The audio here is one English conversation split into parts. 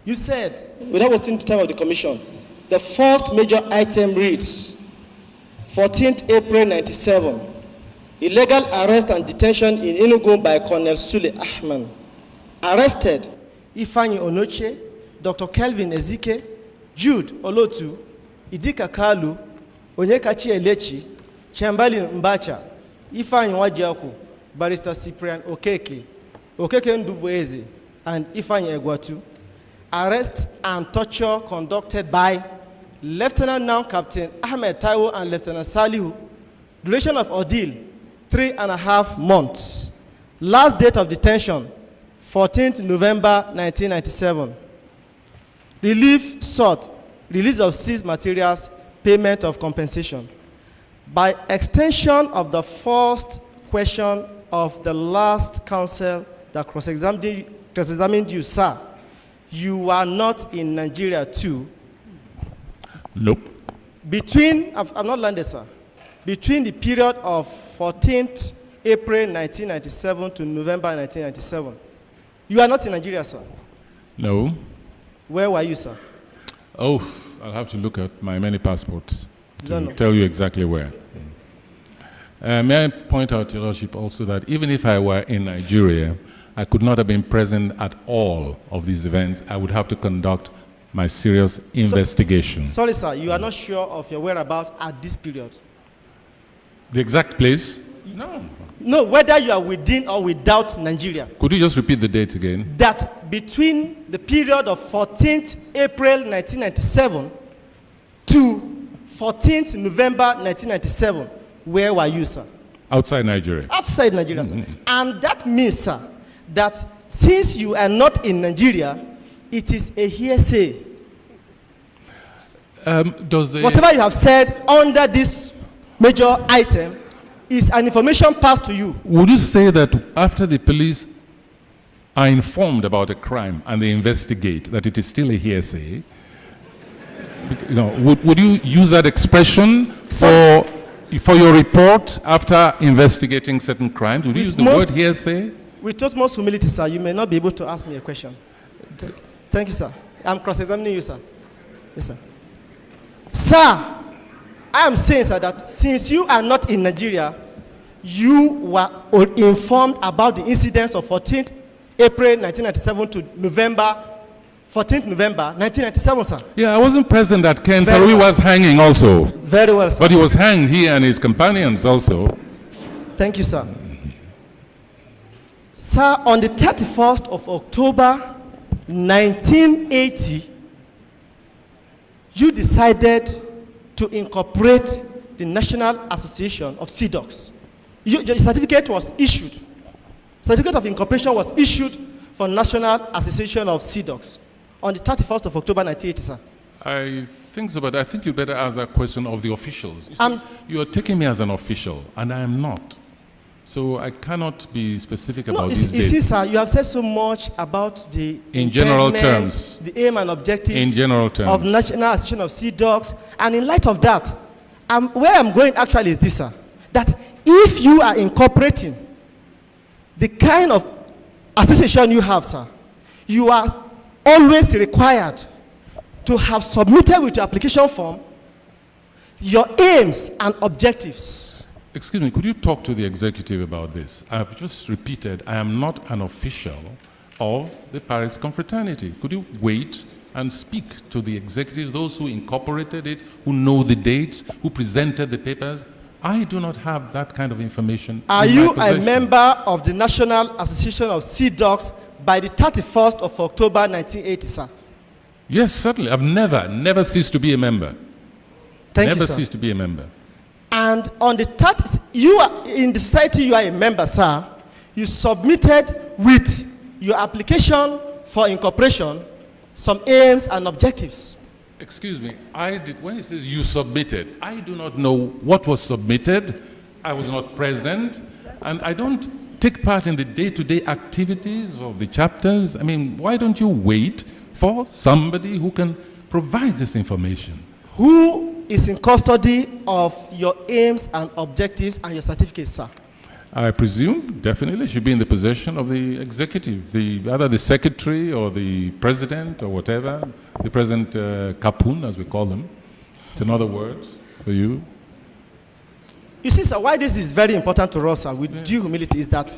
You said, without wasting the time of the commission, the first major item reads, 14th April 97, illegal arrest and detention in Enugu by Colonel Sule Ahman. Arrested, Ifeanyi Onoche, Dr. Kelvin Ezike, Jude Olotu, Idika Kalu, Onyekachi Elechi, Chambali Mbacha, Ifeanyi Wajiaku, Barrister Cyprian Okeke, Okeke Ndubueze, and Ifeanyi Egwatu. Arrest and torture conducted by Lieutenant now Captain Ahmed Taiwo and Lieutenant Salihu. Duration of ordeal, 3.5 months. Last date of detention, 14th November 1997. Relief sought, release of seized materials, payment of compensation. By extension of the first question of the last counsel that cross-examined you, sir, you are not in Nigeria too. Nope. I'm not landed, sir. Between the period of 14th April 1997 to November 1997, you are not in Nigeria, sir? No. Where were you, sir? Oh, I'll have to look at my many passports to know. tell you exactly where. May I point out, Your Lordship, also that even if I were in Nigeria, I could not have been present at all of these events. I would have to conduct my serious investigation. Sorry, sir, you are not sure of your whereabouts at this period? The exact place? No. No, whether you are within or without Nigeria. Could you just repeat the dates again? That between the period of 14th April 1997 to 14th November 1997, where were you, sir? Outside Nigeria. Outside Nigeria, sir. And that means, sir, that since you are not in Nigeria, it is a hearsay. Whatever you have said under this major item is an information passed to you. Would you say that after the police are informed about a crime and they investigate, that it is still a hearsay? You know, would you use that expression for your report after investigating certain crimes? Would you use the word hearsay? With utmost humility, sir, you may not be able to ask me a question. Thank you, sir. I'm cross-examining you, sir. Yes, sir. Sir, I am saying, sir, that since you are not in Nigeria, you were informed about the incidents of 14th April 1997 to 14th November 1997, sir. Yeah, I wasn't present at Ken Sarui was hanging also. Very well, sir. But he was hanged, he and his companions also. Thank you, sir. Sir, on the 31st of October 1980, you decided to incorporate the National Association of Sea Dogs. Your certificate was issued. Certificate of incorporation was issued for National Association of Sea Dogs on the 31st of October 1980, sir. I think so, but I think you better ask that question of the officials. You are taking me as an official, and I am not. So I cannot be specific about these dates. You see, sir, you have said so much about the in general terms, the aim and objectives in general terms of National Association of Sea Dogs, and in light of that, where I'm going actually is this, sir, that if you are incorporating the kind of association you have, sir, you are always required to have submitted with your application form your aims and objectives. Excuse me, could you talk to the executive about this? I have just repeated, I am not an official of the Paris Confraternity. Could you wait and speak to the executive, those who incorporated it, who know the dates, who presented the papers? I do not have that kind of information. Are you a member of the National Association of Sea Dogs by the 31st of October 1980, sir? Yes, certainly. I've never ceased to be a member. Thank you, sir. Never ceased to be a member. And on the 30th, you are in the society, you are a member, sir. You submitted with your application for incorporation some aims and objectives. Excuse me, when it says you submitted, I do not know what was submitted. I was not present, and I don't take part in the day-to-day activities of the chapters. I mean, why don't you wait for somebody who can provide this information? Who is in custody of your aims and objectives and your certificates, sir? I presume definitely should be in the possession of the executive, either the secretary or the president or whatever, the president Kapun, as we call them. It's another word for you. You see, sir, why this is very important to us, sir, with due humility, is that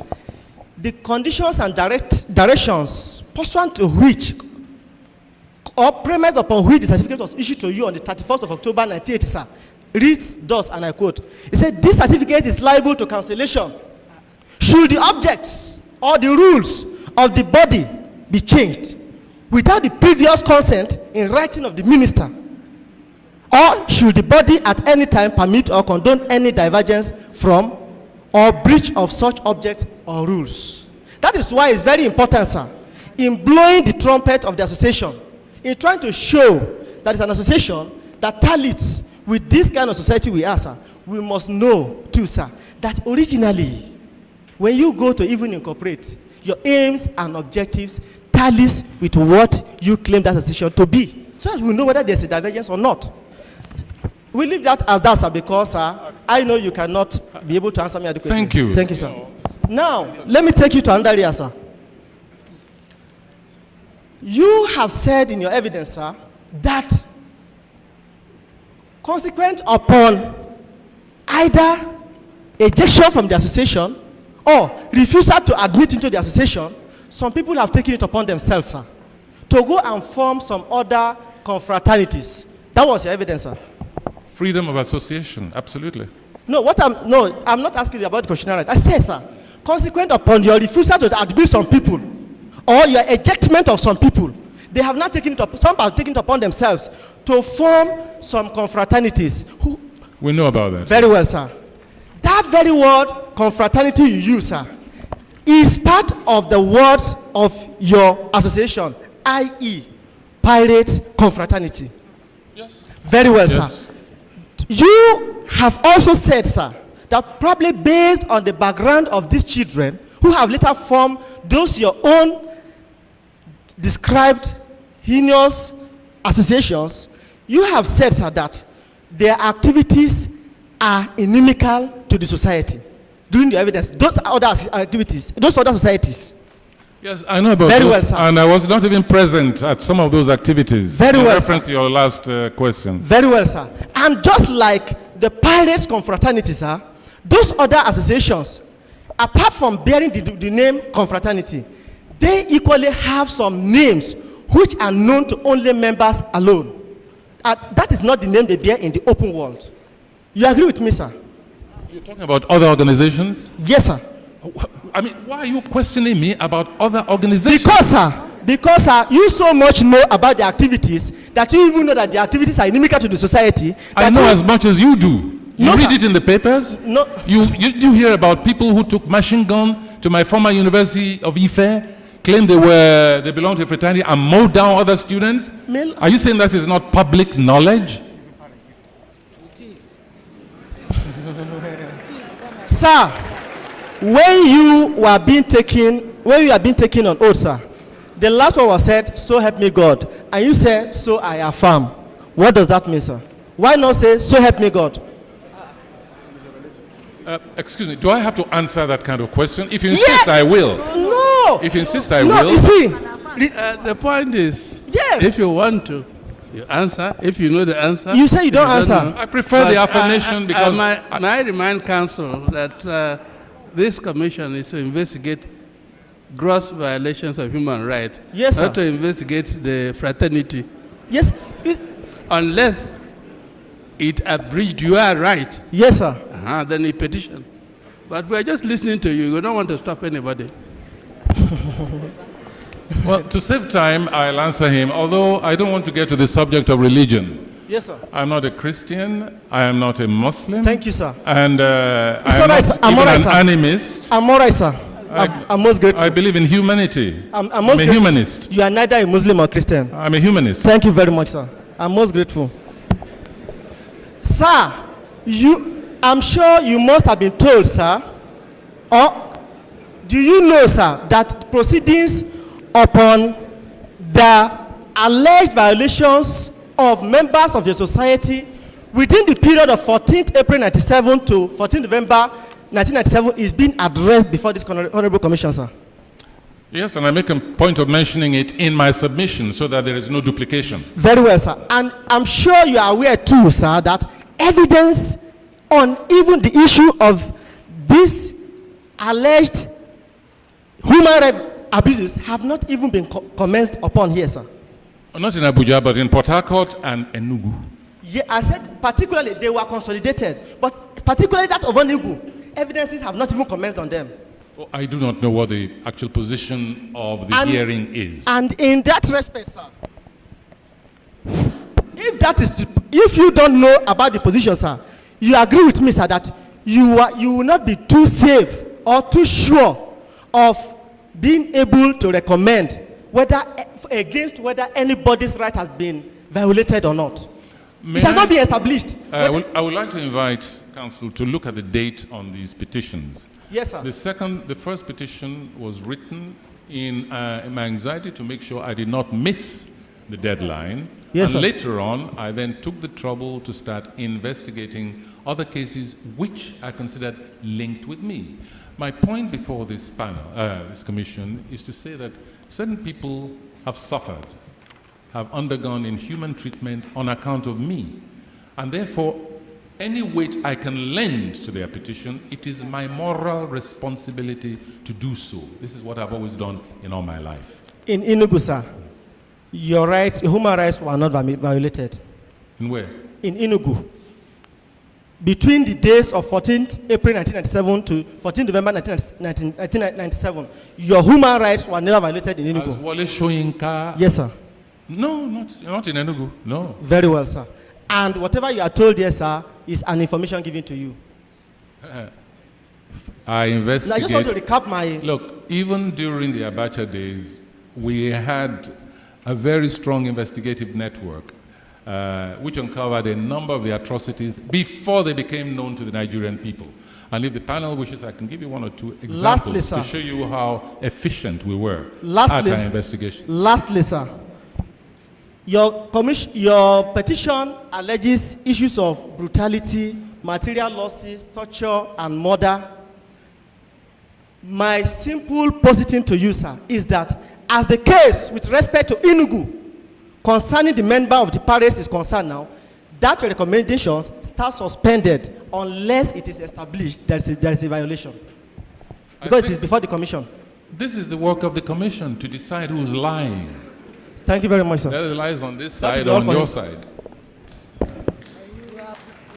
the conditions and directions pursuant to which, or premise upon which the certificate was issued to you on the 31st of October 1980, sir, reads thus, and I quote, it said, this certificate is liable to cancellation should the objects or the rules of the body be changed without the previous consent in writing of the minister, or should the body at any time permit or condone any divergence from or breach of such objects or rules. That is why it's very important, sir, in blowing the trumpet of the association, in trying to show that it's an association that tallies with this kind of society we are, sir, we must know too, sir, that originally, when you go to even incorporate, your aims and objectives tallies with what you claim that association to be, so that we know whether there's a divergence or not. We leave that as that, sir, because, sir, I know you cannot be able to answer me adequately. Thank you. Thank you, sir. Now, let me take you to another area, sir. You have said in your evidence, sir, that consequent upon either ejection from the association or refusal to admit into the association, some people have taken it upon themselves, sir, to go and form some other confraternities. That was your evidence, sir. Freedom of association, absolutely. No, I'm not asking you about the constitutional right. I said, sir, consequent upon your refusal to admit some people or your ejectment of some people, they have not taken it up, some have taken it upon themselves to form some confraternities. We know about that. Very well, sir. That very word, confraternity, you use, sir, is part of the words of your association, i.e., Pirates Confraternity. Yes. Very well, yes. sir. You have also said, sir, that probably based on the background of these children who have later formed those your own described heinous associations, you have said, sir, that their activities are inimical to the society. During the evidence, those other activities, those other societies. Yes, I know about Very those, well, sir. and I was not even present at some of those activities. Very well, reference sir. to your last question. Very well, sir. And just like the Pirates Confraternity, sir, those other associations, apart from bearing the name Confraternity, they equally have some names which are known to only members alone. That is not the name they bear in the open world. You agree with me, sir? You're talking about other organizations? Yes, sir. I mean, why are you questioning me about other organizations? Because, sir, you so much know about the activities that you even know that the activities are inimical to the society. I know as much as you do. You read sir. it in the papers? No. You do hear about people who took machine gun to my former University of Ife, claimed they belonged to a fraternity and mowed down other students? Are you saying that is not public knowledge? Sir, when you are being taken on oath, sir, the last one was said, so help me God. And you said, so I affirm. What does that mean, sir? Why not say, so help me God? Excuse me, do I have to answer that kind of question? If you insist, I will. No. If you insist, I No, will. you see. The point is, Yes. if you want to, you answer. If you know the answer. You say you don't answer. know. I prefer the affirmation because... I remind counsel that this commission is to investigate gross violations of human rights. Yes, sir. Not to investigate the fraternity. Yes. Unless it abridged your right, Yes, sir. then you petition. But we are just listening to you. We don't want to stop anybody. Well, to save time, I'll answer him, although I don't want to get to the subject of religion. Yes, sir. I'm not a Christian. I am not a Muslim. Thank you, sir. And I'm all right, sir. not even an animist. I'm all right, sir. I'm most grateful. I believe in humanity. I'm I'm most a grateful. humanist. You are neither a Muslim or Christian. I'm a humanist. Thank you very much, sir. I'm most grateful. Sir, I'm sure you must have been told, sir, or do you know, sir, that proceedings upon the alleged violations of members of your society within the period of 14th April 1997 to 14th November 1997 is being addressed before this Honorable Commission, sir. Yes, and I make a point of mentioning it in my submission so that there is no duplication. Very well, sir. And I'm sure you are aware too, sir, that evidence on even the issue of this alleged human rights abuses have not even been commenced upon here, sir. Not in Abuja, but in Port Harcourt and Enugu. Yeah, I said particularly they were consolidated, but particularly that of Enugu, evidences have not even commenced on them. Oh, I do not know what the actual position of the hearing is. And in that respect, sir, if you don't know about the position, sir, you agree with me, sir, that you will not be too safe or too sure of being able to recommend whether anybody's right has been violated or not. It has not been established. I would like to invite counsel to look at the date on these petitions. Yes, sir. The first petition was written in my anxiety to make sure I did not miss the deadline. Yes, and sir. later on, I then took the trouble to start investigating other cases which I considered linked with me. My point before this panel, this commission, is to say that certain people have suffered, have undergone inhuman treatment on account of me. And therefore, any weight I can lend to their petition, it is my moral responsibility to do so. This is what I've always done in all my life. In Enugu, sir, your rights, your human rights were not violated. In where? In Enugu. Between the days of 14th April 1997 to 14th November 1997, your human rights were never violated in Enugu. As Wole Soyinka? Yes, sir. No, not in Enugu, no. Very well, sir. And whatever you are told here, sir, is an information given to you. I investigate. Now, I just want to recap my... Look, even during the Abacha days, we had a very strong investigative network which uncovered a number of the atrocities before they became known to the Nigerian people. And if the panel wishes, I can give you one or two examples. Lastly, sir, to show you how efficient we were at our investigation. Lastly, sir, your petition alleges issues of brutality, material losses, torture, and murder. My simple position to you, sir, is that as the case with respect to Enugu concerning the member of the parish is concerned now, that recommendation starts suspended unless it is established there is a violation. Because it is before the commission. This is the work of the commission to decide who's lying. Thank you very much, sir. Whether it lies on this side or on your side.